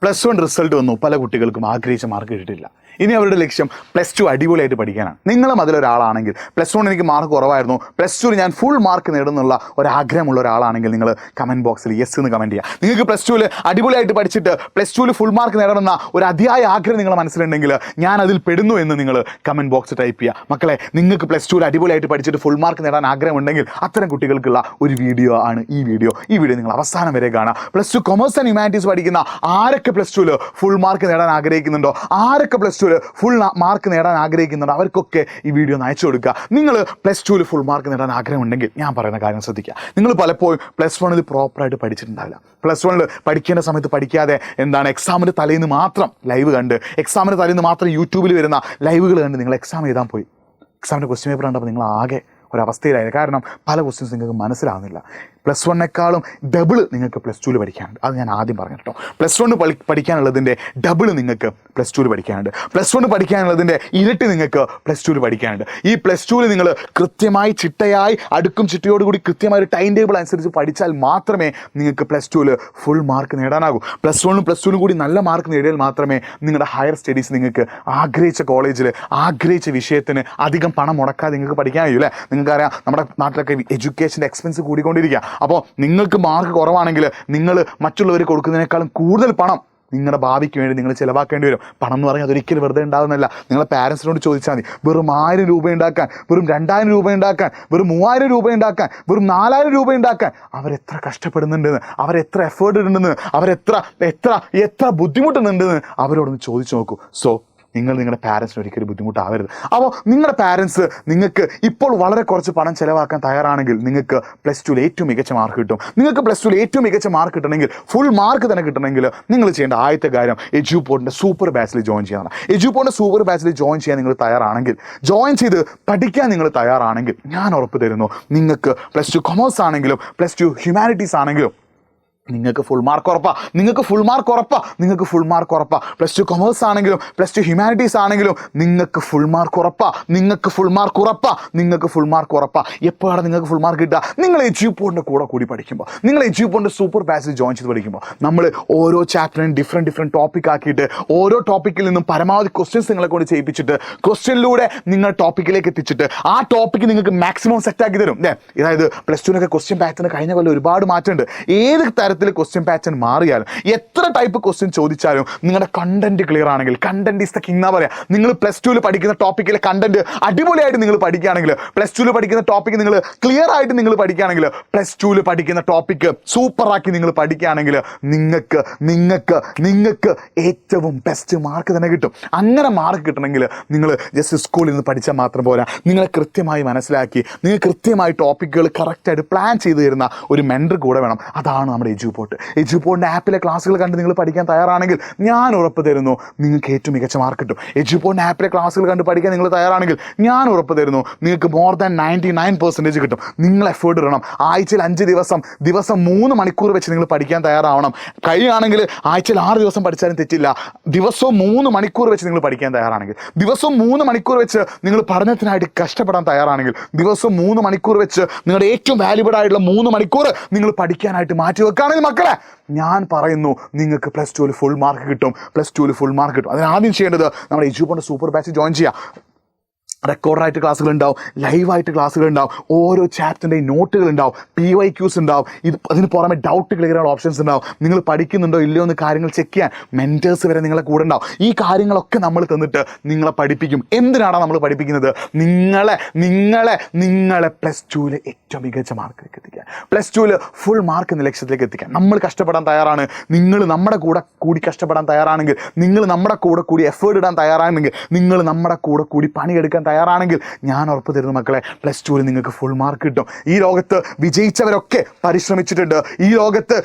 +1 result വന്നു. പല കുട്ടികൾക്കും ആഗ്രഹിച്ച മാർക്ക് കിട്ടിയിട്ടില്ല. ഇനി അവരുടെ ലക്ഷ്യം +2 അടിപൊളിയായിട്ട് പഠിക്കാനാണ്. നിങ്ങളും അതിലൊരാളാണെങ്കിൽ +1 എനിക്ക് മാർക്ക് കുറവായിരുന്നു, +2 ഞാൻ ഫുൾ മാർക്ക് നേടുന്നുള്ള ഒരാഗ്രഹമുള്ള ഒരാളാണെങ്കിൽ നിങ്ങൾ കമൻറ്റ് ബോക്സിൽ യെസ് എന്ന് കമൻറ്റ് ചെയ്യുക. നിങ്ങൾക്ക് +2 അടിപൊളിയായിട്ട് പഠിച്ചിട്ട് +2 ഫുൾ മാർക്ക് നേടണമെന്ന ഒരു അതിയായ ആഗ്രഹം നിങ്ങളുടെ മനസ്സിലുണ്ടെങ്കിൽ ഞാൻ അതിൽ പെടുന്നു എന്ന് നിങ്ങൾ കമൻറ്റ് ബോക്സിൽ ടൈപ്പ് ചെയ്യുക. മക്കളെ, നിങ്ങൾക്ക് +2 അടിപൊളിയായിട്ട് പഠിച്ചിട്ട് ഫുൾ മാർക്ക് നേടാൻ ആഗ്രഹമുണ്ടെങ്കിൽ അത്തരം കുട്ടികൾക്കുള്ള ഒരു വീഡിയോ ആണ് ഈ വീഡിയോ നിങ്ങൾ അവസാനം വരെ കാണുക. +2 കൊമേഴ്സ് ആൻഡ് ഹ്യൂമാനിറ്റീസ് പഠിക്കുന്ന ആരൊക്കെ +2 ഫുൾ മാർക്ക് നേടാൻ ആഗ്രഹിക്കുന്നുണ്ടോ, ആരൊക്കെ +2 ഫുൾ മാർക്ക് നേടാൻ ആഗ്രഹിക്കുന്നുണ്ടോ, അവർക്കൊക്കെ ഈ വീഡിയോ ഒന്ന് അയച്ചു കൊടുക്കുക. നിങ്ങൾ +2 ഫുൾ മാർക്ക് നേടാൻ ആഗ്രഹമുണ്ടെങ്കിൽ ഞാൻ പറയുന്ന കാര്യം ശ്രദ്ധിക്കുക. നിങ്ങൾ പലപ്പോഴും +1 പ്രോപ്പറായിട്ട് പഠിച്ചിട്ടുണ്ടാവില്ല. +1 പഠിക്കേണ്ട സമയത്ത് പഠിക്കാതെ എക്സാമിൻ്റെ തലേന്ന് മാത്രം ലൈവ് കണ്ട്, എക്സാമിൻ്റെ തലേന്ന് മാത്രം യൂട്യൂബിൽ വരുന്ന ലൈവുകൾ കണ്ട് നിങ്ങൾ എക്സാം എഴുതാൻ പോയി. എക്സാമിൻ്റെ ക്വസ്റ്റ്യൻ പേപ്പർ കണ്ടപ്പോൾ നിങ്ങൾ ആകെ ഒരവസ്ഥയിലായിരുന്നു. കാരണം പല ക്വസ്റ്റ്യൻസ് നിങ്ങൾക്ക് മനസ്സിലാവുന്നില്ല. +1 ഡബിൾ നിങ്ങൾക്ക് +2 പഠിക്കാനുണ്ട്. അത് ഞാൻ ആദ്യം പറഞ്ഞു കേട്ടോ. +1 പഠിക്കാനുള്ളതിൻ്റെ ഡബിൾ നിങ്ങൾക്ക് +2 പഠിക്കാനുണ്ട്. +1 പഠിക്കാനുള്ളതിൻ്റെ ഇരട്ടി നിങ്ങൾക്ക് +2 പഠിക്കാനുണ്ട്. ഈ +2 നിങ്ങൾ കൃത്യമായി ചിട്ടയായി അടുക്കും ചിട്ടയോടുകൂടി കൃത്യമായ ഒരു ടൈം ടേബിൾ അനുസരിച്ച് പഠിച്ചാൽ മാത്രമേ നിങ്ങൾക്ക് +2 ഫുൾ മാർക്ക് നേടാനാകൂ. +1 +2 കൂടി നല്ല മാർക്ക് നേടിയാൽ മാത്രമേ നിങ്ങളുടെ ഹയർ സ്റ്റഡീസ് നിങ്ങൾക്ക് ആഗ്രഹിച്ച കോളേജിൽ ആഗ്രഹിച്ച വിഷയത്തിന് അധികം പണം മുടക്കാതെ നിങ്ങൾക്ക് പഠിക്കാൻ കഴിയും അല്ലേ. നിങ്ങൾക്കറിയാം, നമ്മുടെ നാട്ടിലൊക്കെ എഡ്യൂക്കേഷൻ്റെ എക്സ്പെൻസ് കൂടിക്കൊണ്ടിരിക്കുക. അപ്പോൾ നിങ്ങൾക്ക് മാർക്ക് കുറവാണെങ്കിൽ നിങ്ങൾ മറ്റുള്ളവർ കൊടുക്കുന്നതിനേക്കാളും കൂടുതൽ പണം നിങ്ങളുടെ ഭാവിക്ക് വേണ്ടി നിങ്ങൾ ചിലവാക്കേണ്ടി വരും. പണം എന്ന് പറഞ്ഞാൽ അതൊരിക്കലും വെറുതെ ഉണ്ടാകുന്നില്ല. നിങ്ങളെ പാരൻസിനോട് ചോദിച്ചാൽ മതി. വെറും 1000 രൂപ ഉണ്ടാക്കാൻ, വെറും 2000 രൂപ ഉണ്ടാക്കാൻ, വെറും 3000 രൂപ ഉണ്ടാക്കാൻ, വെറും 4000 രൂപ ഉണ്ടാക്കാൻ അവരെത്ര കഷ്ടപ്പെടുന്നുണ്ടെന്ന്, അവരെത്ര എഫേർട്ട് ഇടുന്നുണ്ടെന്ന്, എത്ര ബുദ്ധിമുട്ടുന്നുണ്ടെന്ന് അവരോടൊന്ന് ചോദിച്ചു നോക്കൂ. സോ നിങ്ങളുടെ പാരൻസിന് ഒരിക്കലും ബുദ്ധിമുട്ടാവരുത്. അപ്പോൾ നിങ്ങളുടെ പാരൻസ് നിങ്ങൾക്ക് ഇപ്പോൾ വളരെ കുറച്ച് പണം ചിലവാക്കാൻ തയ്യാറാണെങ്കിൽ നിങ്ങൾക്ക് +2 ഏറ്റവും മികച്ച മാർക്ക് കിട്ടും. നിങ്ങൾക്ക് +2 ഏറ്റവും മികച്ച മാർക്ക് കിട്ടണമെങ്കിൽ, ഫുൾ മാർക്ക് തന്നെ കിട്ടണമെങ്കിൽ നിങ്ങൾ ചെയ്യേണ്ട ആദ്യത്തെ കാര്യം എഡ്യൂപോർട്ടിൻ്റെ സൂപ്പർ ബാച്ചിൽ ജോയിൻ ചെയ്യാനാണ്. എഡ്യൂപോർട്ടിൻ്റെ സൂപ്പർ ബാച്ചിൽ ജോയിൻ ചെയ്യാൻ നിങ്ങൾ തയ്യാറാണെങ്കിൽ, ജോയിൻ ചെയ്ത് പഠിക്കാൻ നിങ്ങൾ തയ്യാറാണെങ്കിൽ ഞാൻ ഉറപ്പ് തരുന്നു, നിങ്ങൾക്ക് +2 കൊമേഴ്സ് ആണെങ്കിലും +2 ഹ്യൂമാനിറ്റീസ് ആണെങ്കിലും നിങ്ങൾക്ക് ഫുൾ മാർക്ക് ഉറപ്പാ. +2 കൊമേഴ്സ് ആണെങ്കിലും +2 ഹ്യൂമാനിറ്റീസ് ആണെങ്കിലും നിങ്ങൾക്ക് ഫുൾ മാർക്ക് ഉറപ്പാ. എപ്പോഴാണ് നിങ്ങൾക്ക് ഫുൾ മാർക്ക് കിട്ടുക? നിങ്ങൾ എഡ്യൂപോർട്ടിൻ്റെ കൂടി പഠിക്കുമ്പോൾ, നിങ്ങൾ എഡ്യൂപോർട്ടിൻ്റെ സൂപ്പർ ബാച്ചിൽ ജോയിൻ ചെയ്ത് പഠിക്കുമ്പോൾ നമ്മൾ ഓരോ ചാപ്റ്ററിനും ഡിഫറെൻറ്റ് ടോപ്പിക് ആക്കിയിട്ട് ഓരോ ടോപ്പിക്കിൽ നിന്നും പരമാവധി ക്വസ്റ്റ്യൻസ് നിങ്ങളെ കൊണ്ട് ചെയ്യിപ്പിച്ചിട്ട് ക്വസ്റ്റ്യനിലൂടെ നിങ്ങൾ ടോപ്പിക്കിലേക്ക് എത്തിച്ചിട്ട് ആ ടോപ്പിക്ക് നിങ്ങൾക്ക് മാക്സിമം സെറ്റാക്കി തരും അല്ലേ. അതായത് +2 ക്വസ്റ്റ്യൻ പാറ്റേൺ കഴിഞ്ഞ കൊല്ലം ഒരുപാട് മാറ്റമുണ്ട്. ഏത് തരത്തിൽ ക്വസ്റ്റ്യൻ പാറ്റേൺ മാറിയാലും, എത്ര ടൈപ്പ് ക്വസ്റ്റ്യൻ ചോദിച്ചാലും നിങ്ങളുടെ കണ്ടന്റ് ക്ലിയർ ആണെങ്കിൽ, കണ്ടന്റ് ഈസ് ദ കിങ് എന്നാ പറയാം. നിങ്ങൾ +2 പഠിക്കുന്ന ടോപ്പിക്കിലെ കണ്ടന്റ് അടിപൊളിയായിട്ട് നിങ്ങൾ പഠിക്കുകയാണെങ്കിൽ, +2 പഠിക്കുന്ന ടോപ്പിക്ക് നിങ്ങൾ ക്ലിയർ ആയിട്ട് നിങ്ങൾ പഠിക്കുകയാണെങ്കിൽ, +2 പഠിക്കുന്ന ടോപ്പിക്ക് സൂപ്പറാക്കി നിങ്ങൾ പഠിക്കുകയാണെങ്കിൽ നിങ്ങൾക്ക് ഏറ്റവും ബെസ്റ്റ് മാർക്ക് തന്നെ കിട്ടും. അങ്ങനെ മാർക്ക് കിട്ടണമെങ്കിൽ നിങ്ങൾ ജസ്റ്റ് സ്കൂളിൽ നിന്ന് പഠിച്ചാൽ മാത്രം പോരാ. നിങ്ങളെ കൃത്യമായി മനസ്സിലാക്കി, നിങ്ങൾ കൃത്യമായി ടോപ്പിക്കുകൾ കറക്റ്റായിട്ട് പ്ലാൻ ചെയ്ത് തരുന്ന ഒരു മെൻറ്റർ കൂടെ വേണം. അതാണ് നമ്മുടെ എഡ്യൂപോർട്ടിൻ്റെ ആപ്പിലെ ക്ലാസ്സുകൾ കണ്ട് നിങ്ങൾ പഠിക്കാൻ തയ്യാറാണെങ്കിൽ ഞാൻ ഉറപ്പ് തരുന്നു നിങ്ങൾക്ക് ഏറ്റവും മികച്ച മാർക്ക് കിട്ടും. എഡ്യൂപോർട്ടിൻ്റെ ആപ്പിലെ ക്ലാസ്സുകൾ കണ്ട് പഠിക്കാൻ നിങ്ങൾ തയ്യാറാണെങ്കിൽ ഞാൻ ഉറപ്പ് തരുന്നു നിങ്ങൾക്ക് മോർ ദാൻ 99% കിട്ടും. നിങ്ങൾ എഫേർട്ട് ഇടണം. ആഴ്ചയിൽ 5 ദിവസം 3 മണിക്കൂർ വെച്ച് നിങ്ങൾ പഠിക്കാൻ തയ്യാറാവണം. കഴിയുകയാണെങ്കിൽ ആഴ്ചയിൽ 6 ദിവസം പഠിച്ചാലും തെറ്റില്ല. ദിവസവും 3 മണിക്കൂർ വെച്ച് നിങ്ങൾ പഠിക്കാൻ തയ്യാറാണെങ്കിൽ, ദിവസവും 3 മണിക്കൂർ വെച്ച് നിങ്ങൾ പഠനത്തിനായിട്ട് കഷ്ടപ്പെടാൻ തയ്യാറാണെങ്കിൽ, ദിവസവും 3 മണിക്കൂർ വെച്ച് നിങ്ങളുടെ ഏറ്റവും വാല്യുബിൾ ആയിട്ടുള്ള 3 മണിക്കൂർ നിങ്ങൾ പഠിക്കാനായിട്ട് മാറ്റി വെക്കുകയാണെങ്കിൽ മക്കളെ, ഞാൻ പറയുന്നു നിങ്ങൾക്ക് +2 ഫുൾ മാർക്ക് കിട്ടും. അതിനാദ്യം ചെയ്യേണ്ടത് നമ്മുടെ എഡ്യൂപോർട്ടിൻ്റെ സൂപ്പർ ബാച്ച് ജോയിൻ ചെയ്യുക. റെക്കോർഡായിട്ട് ക്ലാസ്സുകൾ ഉണ്ടാവും, ലൈവായിട്ട് ക്ലാസ്സുകൾ ഉണ്ടാവും, ഓരോ ചാപ്റ്ററിൻ്റെയും നോട്ടുകൾ ഉണ്ടാവും, PYQs ഉണ്ടാവും. അതിന് പുറമെ ഡൗട്ട് ക്ലിയർ ചെയ്യാനുള്ള ഓപ്ഷൻസ് ഉണ്ടാവും. നിങ്ങൾ പഠിക്കുന്നുണ്ടോ ഇല്ലയോ എന്ന് കാര്യങ്ങൾ ചെക്ക് ചെയ്യാൻ മെൻറ്റേഴ്സ് വരെ നിങ്ങളെ കൂടെ ഉണ്ടാവും. ഈ കാര്യങ്ങളൊക്കെ നമ്മൾ തന്നിട്ട് നിങ്ങളെ പഠിപ്പിക്കും. എന്തിനാണ് നമ്മൾ പഠിപ്പിക്കുന്നത്? നിങ്ങളെ +2 ഏറ്റവും മികച്ച മാർക്കിലേക്ക് എത്തിക്കാൻ, +2 ഫുൾ മാർക്ക് എന്ന ലക്ഷ്യത്തിലേക്ക് എത്തിക്കാൻ നമ്മൾ കഷ്ടപ്പെടാൻ തയ്യാറാണ്. നിങ്ങൾ നമ്മുടെ കൂടി കഷ്ടപ്പെടാൻ തയ്യാറാണെങ്കിൽ, നിങ്ങൾ നമ്മുടെ കൂടി എഫേർട്ട് ഇടാൻ തയ്യാറാണെങ്കിൽ, നിങ്ങൾ നമ്മുടെ കൂടി പണിയെടുക്കാൻ തയ്യാറാണെങ്കിൽ ഞാൻ ഉറപ്പ് തരുന്നു മക്കളെ, +2 നിങ്ങൾക്ക് ഫുൾ മാർക്ക് കിട്ടും. ഈ ലോകത്ത് വിജയിച്ചവരൊക്കെ പരിശ്രമിച്ചിട്ടുണ്ട്. ഈ ലോകത്ത്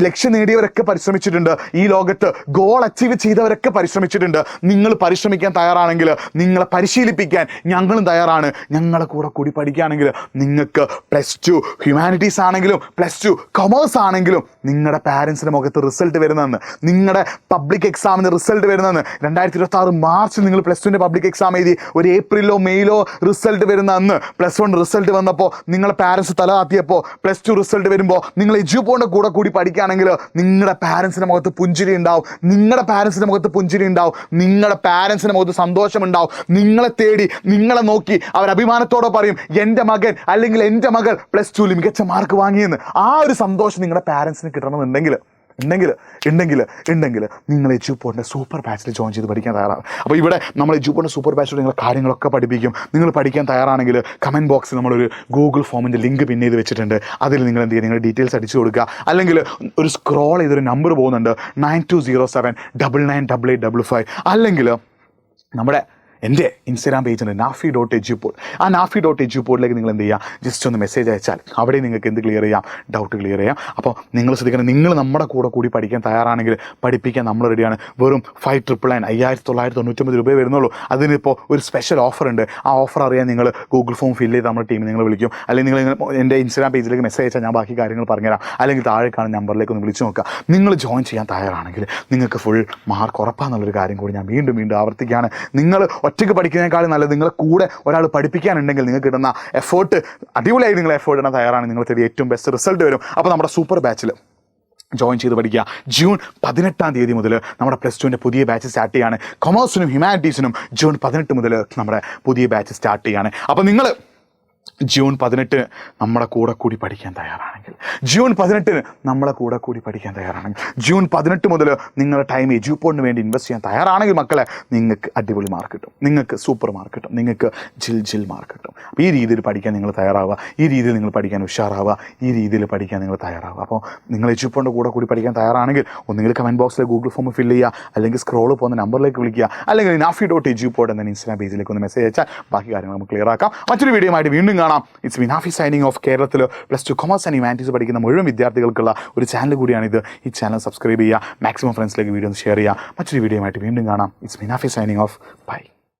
ലക്ഷ്യം നേടിയവരൊക്കെ പരിശ്രമിച്ചിട്ടുണ്ട്. ഈ ലോകത്ത് ഗോൾ അച്ചീവ് ചെയ്തവരൊക്കെ പരിശ്രമിച്ചിട്ടുണ്ട്. നിങ്ങൾ പരിശ്രമിക്കാൻ തയ്യാറാണെങ്കിൽ, നിങ്ങളെ പരിശീലിപ്പിക്കാൻ ഞങ്ങളും തയ്യാറാണ്. ഞങ്ങളെ കൂടി പഠിക്കുകയാണെങ്കിൽ നിങ്ങൾക്ക് +2 ഹ്യൂമാനിറ്റീസ് ആണെങ്കിലും +2 കൊമേഴ്സ് ആണെങ്കിലും നിങ്ങളുടെ പാരൻസിൻ്റെ മുഖത്ത് റിസൾട്ട് വരുന്നതെന്ന്, നിങ്ങളുടെ പബ്ലിക് എക്സാമിന് റിസൾട്ട് വരുന്നതെന്ന് 2026 മാർച്ചിൽ നിങ്ങൾ +2 പബ്ലിക് എക്സാം എഴുതി ഒരു ഏപ്രിലോ മെയിലോ റിസൾട്ട് വരുന്ന അന്ന് +1 റിസൾട്ട് വന്നപ്പോൾ നിങ്ങളെ പാരൻസ് തല താത്തിയപ്പോൾ +2 റിസൾട്ട് വരുമ്പോൾ നിങ്ങൾ എജ്യൂപോണിൻ്റെ കൂടെ കൂടി പഠിക്കുകയാണെങ്കിൽ നിങ്ങളുടെ പാരൻസിൻ്റെ മുഖത്ത് പുഞ്ചിരി ഉണ്ടാവും, നിങ്ങളുടെ പാരൻസിൻ്റെ മുഖത്ത് പുഞ്ചിരി ഉണ്ടാവും, നിങ്ങളുടെ പാരൻസിൻ്റെ മുഖത്ത് സന്തോഷമുണ്ടാവും. നിങ്ങളെ തേടി നിങ്ങളെ നോക്കി അവർ അഭിമാനത്തോടെ പറയും എൻ്റെ മകൻ അല്ലെങ്കിൽ എൻ്റെ മകൾ +2 മികച്ച മാർക്ക് വാങ്ങിയെന്ന്. ആ ഒരു സന്തോഷം നിങ്ങളുടെ പാരൻസിന് കിട്ടണമെന്നുണ്ടെങ്കിൽ നിങ്ങൾ എജ്യൂപോണിൻ്റെ സൂപ്പർ ബാച്ചിൽ ജോയിൻ ചെയ്ത് പഠിക്കാൻ തയ്യാറാണ്. അപ്പോൾ ഇവിടെ നമ്മൾ എജ്യൂപോണിൻ്റെ സൂപ്പർ ബാച്ചിൽ നിങ്ങൾ കാര്യങ്ങളൊക്കെ പഠിപ്പിക്കും. നിങ്ങൾ പഠിക്കാൻ തയ്യാറാണെങ്കിൽ കമൻറ്റ് ബോക്സിൽ നമ്മളൊരു ഗൂഗിൾ ഫോമിൻ്റെ ലിങ്ക് പിൻ ചെയ്ത് വെച്ചിട്ടുണ്ട്. അതിൽ നിങ്ങൾ എന്ത് ചെയ്യുക, നിങ്ങൾ ഡീറ്റെയിൽസ് അടിച്ചു കൊടുക്കുക. അല്ലെങ്കിൽ ഒരു സ്ക്രോൾ ചെയ്തൊരു നമ്പർ പോകുന്നുണ്ട് 9207998855. അല്ലെങ്കിൽ നമ്മുടെ എൻ്റെ ഇൻസ്റ്റാഗ്രാം പേജുണ്ട് nafi.edupool. ആ nafi.edupool നിങ്ങൾ എന്ത് ചെയ്യുക, ജസ്റ്റ് ഒന്ന് മെസ്സേജ് അയച്ചാൽ അവിടെ നിങ്ങൾക്ക് എന്ത് ക്ലിയർ ചെയ്യാം, ഡൗട്ട് ക്ലിയർ ചെയ്യാം. അപ്പോൾ നിങ്ങൾ ശ്രദ്ധിക്കണം, നിങ്ങൾ നമ്മുടെ കൂടെ കൂടി പഠിക്കാൻ തയ്യാറാണെങ്കിൽ പഠിപ്പിക്കാൻ നമ്മൾ റെഡിയാണ്. വെറും 5999 രൂപ വരുന്നുള്ളൂ. അതിനിപ്പോൾ ഒരു സ്പെഷ്യൽ ഓഫർ ഉണ്ട്. ആ ഓഫർ അറിയാൻ നിങ്ങൾ ഗൂഗിൾ ഫോം ഫില്ല് ചെയ്ത് നമ്മുടെ ടീമിൽ നിങ്ങൾ വിളിക്കും. അല്ലെങ്കിൽ നിങ്ങൾ എൻ്റെ ഇൻസ്റ്റാഗ്രാം പേജിലേക്ക് മെസ്സേജ് അയച്ചാൽ ഞാൻ ബാക്കി കാര്യങ്ങൾ പറഞ്ഞുതരാം. അല്ലെങ്കിൽ താഴെ കാണുന്ന നമ്പറിലേക്ക് ഒന്ന് വിളിച്ച് നോക്കുക. നിങ്ങൾ ജോയിൻ ചെയ്യാൻ തയ്യാറാണെങ്കിൽ നിങ്ങൾക്ക് ഫുൾ മാർക്ക് ഉറപ്പാന്നുള്ളൊരു കാര്യം കൂടി ഞാൻ വീണ്ടും ആവർത്തിക്കുകയാണ്. നിങ്ങൾ ഒറ്റയ്ക്ക് പഠിക്കുന്നതിനേക്കാളും നല്ലത് നിങ്ങളെ കൂടെ ഒരാൾ പഠിപ്പിക്കാനുണ്ടെങ്കിൽ നിങ്ങൾക്ക് കിട്ടുന്ന എഫേർട്ട് അടിപൊളിയായി നിങ്ങൾ എഫേർട്ട് ഇടാൻ തയ്യാറാണ്. നിങ്ങൾ തേടി ഏറ്റവും ബെസ്റ്റ് റിസൾട്ട് വരും. അപ്പോൾ നമ്മുടെ സൂപ്പർ ബാച്ചിൽ ജോയിൻ ചെയ്ത് പഠിക്കുക. ജൂൺ 18 മുതൽ നമ്മുടെ +2ൻ്റെ പുതിയ ബാച്ച് സ്റ്റാർട്ട് ചെയ്യാണ്. കൊമേഴ്സിനും ഹ്യൂമാനിറ്റീസിനും ജൂൺ 18 മുതൽ നമ്മുടെ പുതിയ ബാച്ച് സ്റ്റാർട്ട് ചെയ്യാണ്. അപ്പോൾ നിങ്ങൾ ജൂൺ 18 നമ്മുടെ കൂടെ കൂടി പഠിക്കാൻ തയ്യാറാണെങ്കിൽ ജൂൺ 18 മുതൽ നിങ്ങളുടെ ടൈം എജ്യൂപോണിന് വേണ്ടി ഇൻവെസ്റ്റ് ചെയ്യാൻ തയ്യാറാണെങ്കിൽ മക്കളെ, നിങ്ങൾക്ക് അടിപൊളി മാർക്ക് കിട്ടും, നിങ്ങൾക്ക് സൂപ്പർ മാർക്ക് കിട്ടും, നിങ്ങൾക്ക് ജിൽ മാർക്ക് കിട്ടും. അപ്പോൾ ഈ രീതിയിൽ പഠിക്കാൻ നിങ്ങൾ തയ്യാറാവുക, ഈ രീതിയിൽ നിങ്ങൾ പഠിക്കാൻ ഉഷാറാവുക, ഈ രീതിയിൽ പഠിക്കാൻ നിങ്ങൾ തയ്യാറാവുക. അപ്പോൾ നിങ്ങൾ എജ്യൂപോണിൻ്റെ കൂടെ കൂടി പഠിക്കാൻ തയ്യാറാണെങ്കിൽ ഒന്നുകിൽ കമൻറ്റ് ബോക്സിൽ ഗൂഗിൾ ഫോം ഫില്ല് ചെയ്യുക, അല്ലെങ്കിൽ സ്ക്രോൾ പോകുന്ന നമ്പറിലേക്ക് വിളിക്കുക, അല്ലെങ്കിൽ nafi.edupool എന്ന ഇൻസ്റ്റാഗ്രാം പേജിലേക്ക് ഒന്ന് മെസ്സേജ് അയച്ചാൽ ബാക്കി കാര്യങ്ങൾ നമുക്ക് ക്ലിയർ ആക്കാം. മറ്റൊരു വീഡിയോ ആയിട്ട് വീണ്ടും കാണാം. It's me Nafi signing of. കേരളത്തിൽ +2 കൊമേഴ്സ് ആൻഡ് ഹ്യൂമാനിറ്റീസ് പഠിക്കുന്ന മുഴുവൻ വിദ്യാർത്ഥികൾക്കുള്ള ഒരു ചാനൽ കൂടിയാണിത്. ഈ ചാനൽ സബ്സ്ക്രൈബ് ചെയ്യുക, മാക്സിമം ഫ്രണ്ട്സിലേക്ക് വീഡിയോ ഷെയർ ചെയ്യുക. മറ്റൊരു വീഡിയോ ആയിട്ട് വീണ്ടും കാണാം. It's me Nafi signing off. By.